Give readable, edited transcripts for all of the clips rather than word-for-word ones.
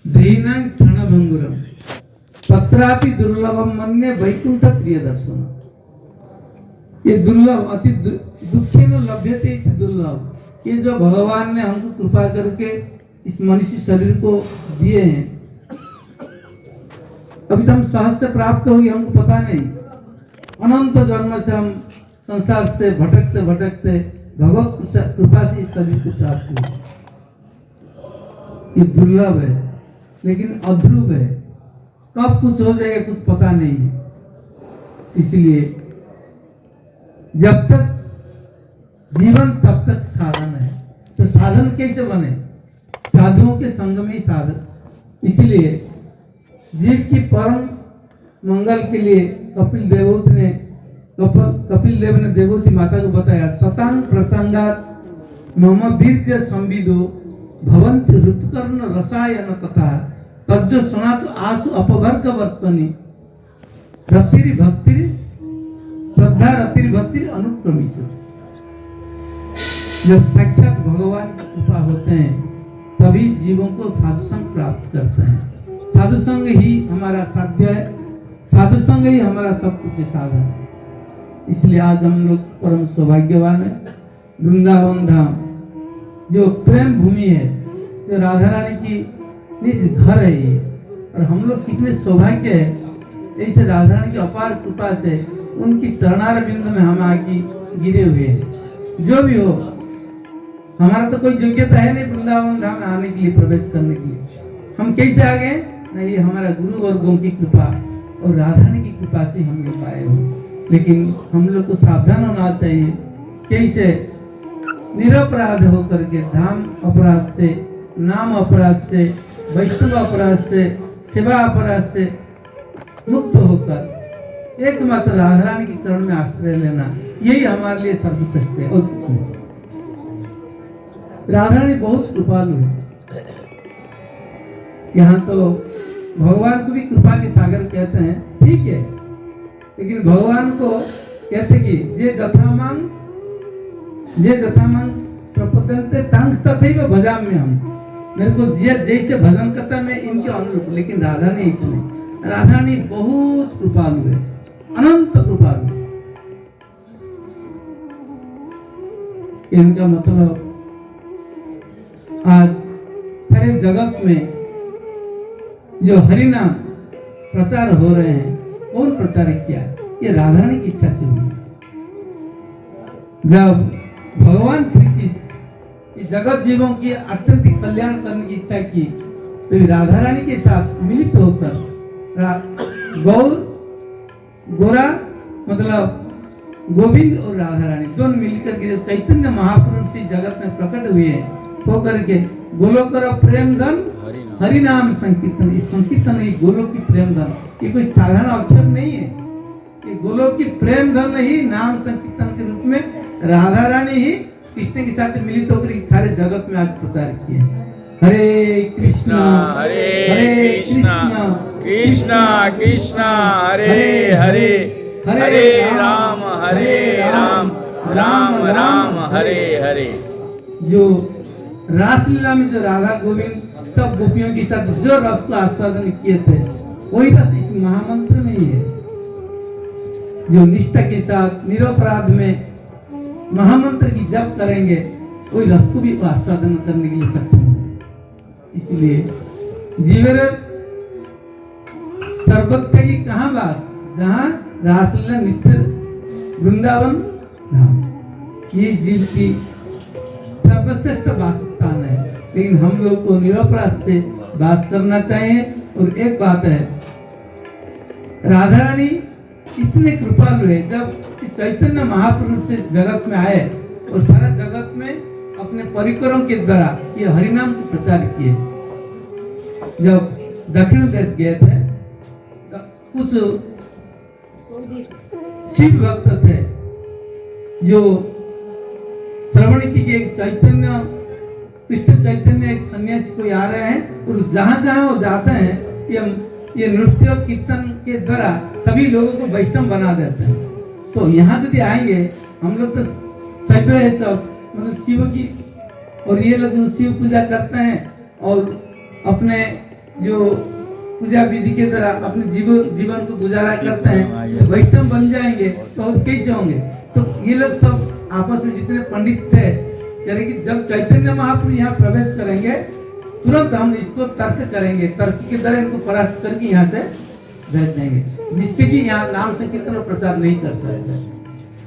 दीनां क्षणभंगुरम तत्रापि दुर्लभम मन्ये वैकुंठ प्रिय दर्शन। ये दुर्लभ अति दुखेन लभ्यते इति दुर्लभ। ये जो भगवान ने हमको कृपा करके इस मनुष्य शरीर को दिए हैं, अभी तो हम सहज से प्राप्त हो गए, हमको पता नहीं। अनंत जन्म से हम संसार से भटकते भटकते भगवत कृपा से इस शरीर को प्राप्त हुए। ये दुर्लभ है लेकिन अध्रुव है, कब कुछ हो जाएगा कुछ पता नहीं है। इसलिए जब तक जीवन तब तक साधन है। तो साधन कैसे बने? साधुओं के संग में ही साधन। इसलिए जीव की परम मंगल के लिए कपिल देव ने देवहूति माता को बताया, सतांग प्रसंगात मम वीर्य संविदो भवन्ति ऋतुकर्ण रसायन कथा तज्जो सुनातु आसु अपवर्ग वर्तनी रतिरि भक्ति श्रद्धा रतिरि भक्ति अनुक्रमित। जब साक्षात भगवान की कृपा होते हैं तभी जीवों को साधु संग प्राप्त करते हैं। साधु संग ही हमारा साध्य है, साधु संग ही हमारा सब कुछ साधन है। इसलिए आज हम लोग परम सौभाग्यवान है। वृंदावन धाम जो प्रेम भूमि है, जो राधा रानी की निज घर है ये, और हम लोग कितने सौभाग्य है ऐसे राधा रानी की अपार कृपा से उनकी चरणार बिंद में हम आके गिरे हुए हैं। जो भी हो, हमारा तो कोई योग्यता है नहीं वृंदावन धाम में आने के लिए, प्रवेश करने के लिए। हम कैसे आ गए? नहीं, हमारा गुरु वर्गों की कृपा और राधा रानी की कृपा से हम लोग आए हो। लेकिन हम लोग को सावधान होना चाहिए, कैसे निरपराध होकर के धाम अपराध से, नाम अपराध से, वैष्णव अपराध से, सेवा अपराध से मुक्त होकर एकमात्र राधा रानी के चरण में आश्रय लेना, यही हमारे लिए सर्वश्रेष्ठ है और कुछ नहीं। राधा रानी बहुत कृपालु है। यहाँ तो भगवान को भी कृपा के सागर कहते हैं, ठीक है, लेकिन भगवान को कहते कि जे जथामांग प्रपद्यन्ते तांग तथैव भजाम्य हम। मेरे को जैसे भजन करता है मैं इनके अनुरूप, लेकिन राधा ने ऐसे नहीं। राधा ने बहुत कृपालु है, अनंत कृपालु। इनका मतलब आज सारे जगत में जो हरि नाम प्रचार हो रहे हैं, कौन प्रचार किया? ये राधा रानी की इच्छा से हुई। जब भगवान श्री कृष्ण जगत जीवों की अत्यंत कल्याण करने की इच्छा की तो राधा रानी के साथ मिलित होकर गोरा मतलब गोविंद और राधा रानी दोनों मिलकर के जब चैतन्य महापुरुष से जगत में प्रकट हुए होकर के गोलोकर प्रेम धन हरि नाम संकीर्तन। इस संकीर्तन ये गोलोक की प्रेम धन, ये कोई साधारण अक्षर नहीं है। ये गोलोक की प्रेम धन ही नाम संकीर्तन के रूप में राधा रानी ही कृष्ण के साथ मिलित होकर सारे जगत में आज प्रचार किए। हरे कृष्णा हरे कृष्णा कृष्णा कृष्णा हरे हरे हरे राम राम राम हरे हरे। जो रासलीला में जो राधा गोविंद सब गोपियों के साथ जो रस को आस्वादन किए थे, वही रस इस महामंत्र में ही है। जो निष्ठा के साथ निरपराध में महामंत्र की जप करेंगे, वही रस को भी आस्वादन करने के लिए सक्षम होंगे। इसलिए जीवन सर्वत्र की कहाँ बात? जहाँ रासलीला नित्य वृंदावन धाम, ये जीव की सर्वश्रेष्ठ वासस्थान है। लेकिन हम लोग को निरपराध से वास करना चाहिए। और एक बात है, राधा रानी इतने कृपालु है, जब चैतन्य महापुरुष से जगत में आए और सारा जगत में अपने परिकरों के द्वारा ये हरिनाम को प्रचार किए। जब दक्षिण देश गए थे, कुछ शिव भक्त थे जो श्रवण की एक चैतन्य कृष्ण चैतन्य एक सन्यासी कोई आ रहे हैं और जहां जहां वो जाते हैं ये नृत्य कीर्तन के द्वारा सभी लोगों को वैष्णव बना देते हैं। तो यहाँ यदि आएंगे, हम लोग तो सभ्य है सब, मतलब शिव की, और ये लोग शिव पूजा करते हैं और अपने जो पूजा विधि के द्वारा अपने जीवन को गुजारा करते हैं, तो वैष्णव बन जाएंगे तो और कैसे होंगे। तो ये लोग सब आपस में जितने पंडित थे कह रहे कि जब चैतन्य महाप्रभु यहाँ प्रवेश करेंगे तुरंत हम इसको तर्क करेंगे, तर्क के द्वारा इनको परास्त करके यहाँ से भेज देंगे, जिससे कि यहाँ नाम संकीर्तन और प्रचार नहीं कर सकते।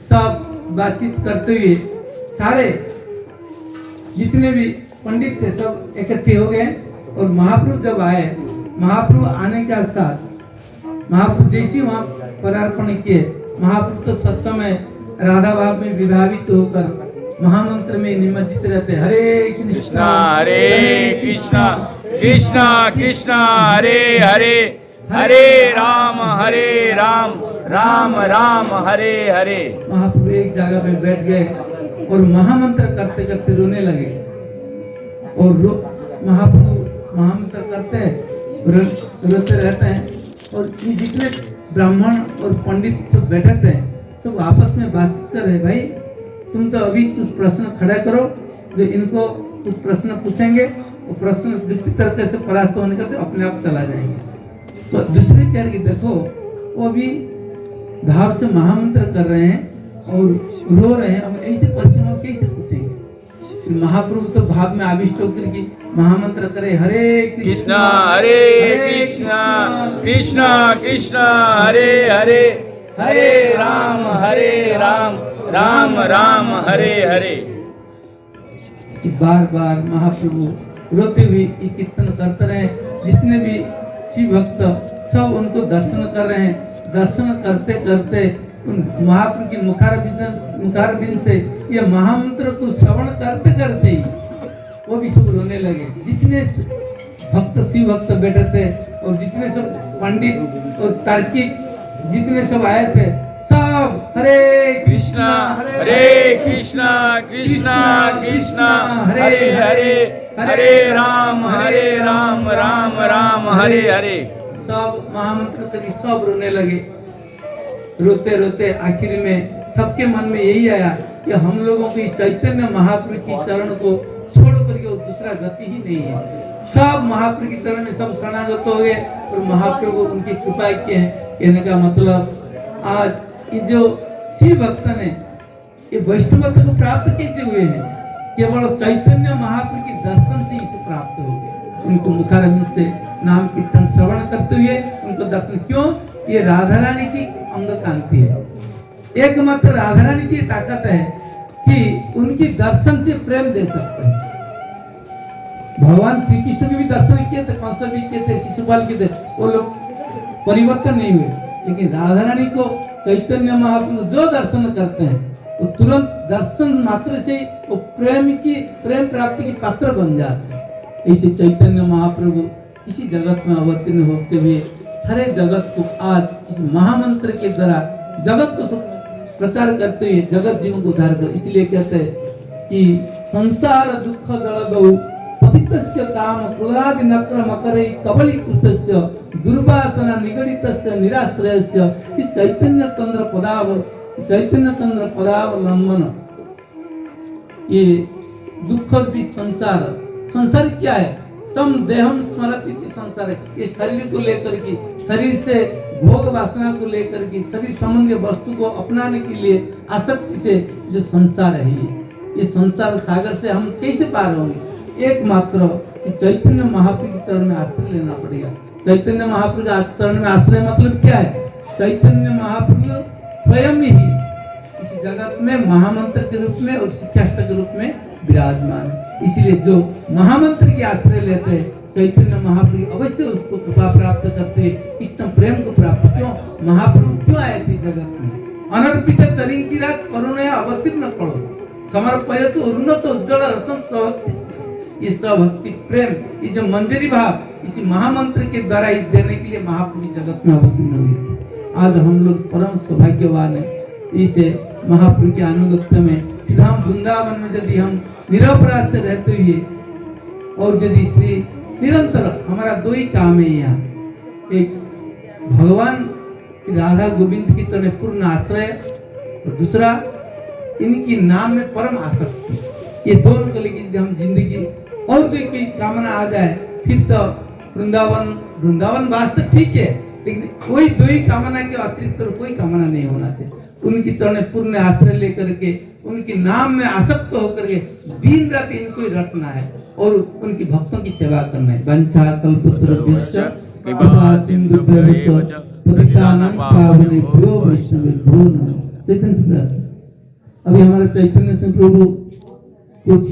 सब बातचीत करते हुए सारे जितने भी पंडित थे सब इकट्ठे हो गए और महाप्रभु जब आए, महाप्रभु आने के साथ महाप्रभु जैसे वहां पदार्पण किए, महाप्रभु तो सत्समय राधा भाव में विभावित होकर महामंत्र में निमज्जित रहते, हरे कृष्णा हरे कृष्णा कृष्णा कृष्णा हरे हरे, हरे राम राम राम हरे हरे। महाप्रभु एक जगह में बैठ गए और महामंत्र करते करते रोने लगे और महाप्रभु महामंत्र करते रोते रहते हैं और ये जितने ब्राह्मण और पंडित सब बैठे थे सब आपस में बातचीत कर रहे, भाई तुम तो अभी कुछ प्रश्न खड़ा करो जो इनको कुछ प्रश्न पूछेंगे, वो प्रश्न युक्ति तरीके से परास्त होने का तो अपने आप चला जाएंगे। तो दूसरे कह रहे देखो वो अभी भाव से महामंत्र कर रहे हैं और रो रहे हैं, हम ऐसे परिक्रमा कैसे पूछेंगे। महाप्रभु तो भाव में आविष्ट होकर के महामंत्र करे, हरे कृष्णा हरे कृष्णा कृष्णा कृष्णा हरे हरे, हरे राम राम राम हरे हरे। बार बार महाप्रभु रोते हुए ये कीर्तन करते रहे, जितने भी शिव भक्त सब उनको दर्शन कर रहे हैं। दर्शन करते करते महाप्रभु की मुखारबिंद से ये महामंत्र को श्रवण करते करते ही वो भी सब रोने लगे। जितने भक्त शिव भक्त बैठे थे और जितने सब पंडित और तार्किक जितने सब आए थे सब हरे कृष्णा कृष्णा कृष्णा हरे हरे, हरे राम राम राम हरे हरे। सब महामंत्र करी सब रोने लगे। रोते रोते आखिर में सबके मन में यही आया कि हम लोगों की चैतन्य महाप्रभु की चरण को छोड़ करके और दूसरा गति ही नहीं है। सब महाप्रभु की चरण में सब शरणागत हो गए और महाप्रभु उनकी कृपा किए हैं। कहने का मतलब आज ये जो शिव भक्त ने ये वैष्णवत्व को प्राप्त कैसे हुए हैं, केवल चैतन्य महाप्रभु के दर्शन से इसे प्राप्त हो गए। उनको मुखारबिंद से नाम कीर्तन श्रवण करते हुए उनको दर्शन, क्यों ये राधा रानी की अंग कांति है। एकमात्र राधा रानी की ताकत है कि उनकी दर्शन से प्रेम दे सकते हैं। भगवान श्री कृष्ण के भी दर्शन किए थे, कंस भी किए थे, शिशुपाल किए थे, वो लोग परिवर्तन नहीं हुए। लेकिन राधा रानी को चैतन्य महाप्रभु जो दर्शन करते हैं वो तुरंत दर्शन मात्र से वो प्रेम प्राप्ति की पात्र बन जाते हैं। ऐसे चैतन्य महाप्रभु इसी जगत में अवतीर्ण होते हुए सारे जगत को आज इस महामंत्र के द्वारा जगत को प्रचार करते हुए जगत जीवन को उद्धार कर। इसलिए कहते हैं कि संसार दुख दलगौ पतितस्य काम क्रोधादि नक्र मकरै कबलीकृतस्य दुर्वासना निगडितस्य निराश्रयस्य श्री चैतन्य चंद्र पदावलंबन। ये दुख भी संसार क्या है, सम देहम स्मरति संसार है। ये शरीर को लेकर के, शरीर से भोग वासना को लेकर के, शरीर संबंधी वस्तु को अपनाने के लिए आसक्ति से जो संसार है, ये संसार सागर से हम कैसे पार होंगे। एकमात्र चैतन्य महाप्रभु के चरण में आश्रय लेना पड़ेगा। चैतन्य महाप्रभु के चरण में आश्रय मतलब क्या है, चैतन्य महाप्रभु स्वयं ही इस जगत में महामंत्र के रूप में और शिक्षाष्टक के रूप में विराजमान है। इसलिए जो महामंत्र की आश्रय लेते हैं चैतन्य महाप्रभु अवश्य उसको कृपा प्राप्त करते, कृष्ण प्रेम को प्राप्त। क्यों महाप्रभु क्यों आए थे जगत में, अनर्पित चरिंचिराज करुणया अवतीर्ण करो समर्पयतु उन्नत उज्ज्वल रसम स्वभक्ति। ये स्वभक्ति प्रेम, ये जो मंजरी भाव इसी महामंत्र के द्वारा ही देने के लिए महाप्रभु जगत में अवतीर्ण हुए। आज हम लोग परम सौभाग्यवान है इसे महाप्रभु के अनुगत्य में सीधाम वृंदावन में यदि हम निरपराध से रहते हुए और यदि श्री निरंतर हमारा दो ही काम है यहाँ, एक भगवान राधा गोविंद की तरह पूर्ण आश्रय और दूसरा इनकी नाम में परम आसक्ति। ये दोनों को लेकर हम जिंदगी और तो कोई कामना आ जाए फिर तो वृंदावन वास्तव ठीक है, लेकिन कोई दो ही कामना के अतिरिक्त और कोई कामना नहीं होना चाहिए। उनकी चरण पूर्ण आश्रय लेकर के उनके नाम में आसक्त होकर के दिन रात इनको ही रटना है और उनकी भक्तों की सेवा करना है। वंशा कल्पतरुभ्यश्च कृपा सिन्धुभ्यो पतितानां पावनेभ्यो वैष्णवेभ्यो नमः। चैतन्य प्रभु, अभी हमारे चैतन्य प्रभु कुछ